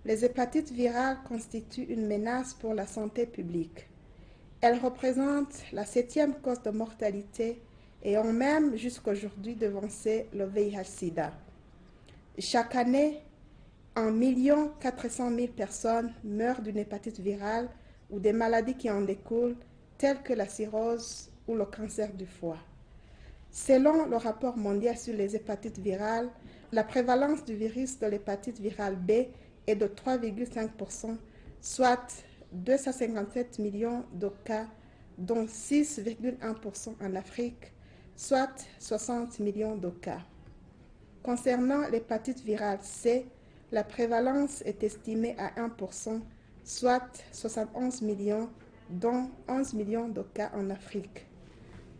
Les hépatites virales constituent une menace pour la santé publique. Elles représentent la 7e cause de mortalité et ont même jusqu'aujourd'hui devancé le VIH-Sida. Chaque année, 1,4 million de personnes meurent d'une hépatite virale ou des maladies qui en découlent, telles que la cirrhose ou le cancer du foie. Selon le rapport mondial sur les hépatites virales, la prévalence du virus de l'hépatite virale B est de 3,5%, soit 257 millions de cas, dont 6,1% en Afrique, soit 60 millions de cas. Concernant l'hépatite virale C, la prévalence est estimée à 1%, soit 71 millions, dont 11 millions de cas en Afrique.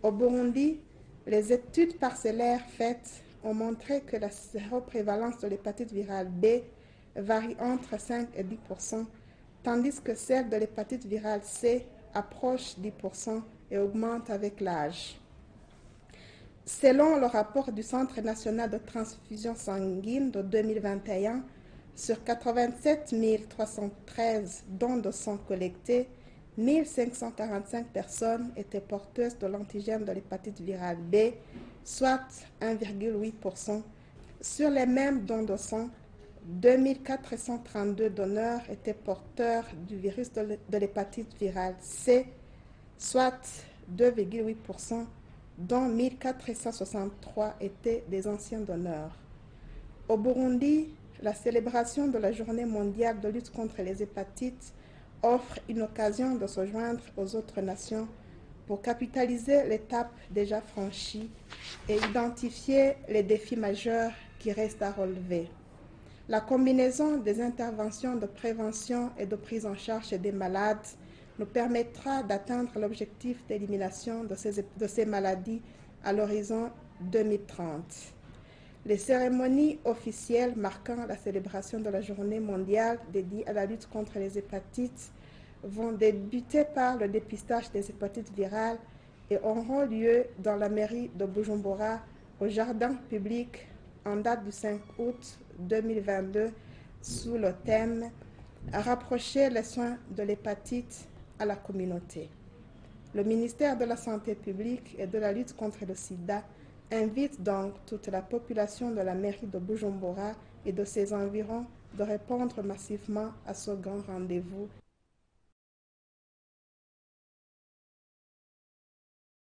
Au Burundi, les études parcellaires faites ont montré que la séroprévalence de l'hépatite virale B varie entre 5 et 10%, tandis que celle de l'hépatite virale C approche 10% et augmente avec l'âge. Selon le rapport du Centre national de transfusion sanguine de 2021, sur 87 313 dons de sang collectés, 1545 personnes étaient porteuses de l'antigène de l'hépatite virale B, soit 1,8%. Sur les mêmes dons de sang, 2432 donneurs étaient porteurs du virus de l'hépatite virale C, soit 2,8%, dont 1463 étaient des anciens donneurs. Au Burundi, la célébration de la Journée mondiale de lutte contre les hépatites offre une occasion de se joindre aux autres nations pour capitaliser l'étape déjà franchie et identifier les défis majeurs qui restent à relever. La combinaison des interventions de prévention et de prise en charge des malades nous permettra d'atteindre l'objectif d'élimination de ces maladies à l'horizon 2030. Les cérémonies officielles marquant la célébration de la Journée mondiale dédiée à la lutte contre les hépatites vont débuter par le dépistage des hépatites virales et auront lieu dans la mairie de Bujumbura, au jardin public, en date du 5 août 2022, sous le thème « Rapprocher les soins de l'hépatite à la communauté ». Le ministère de la Santé publique et de la lutte contre le sida invite donc toute la population de la mairie de Bujumbura et de ses environs de répondre massivement à ce grand rendez-vous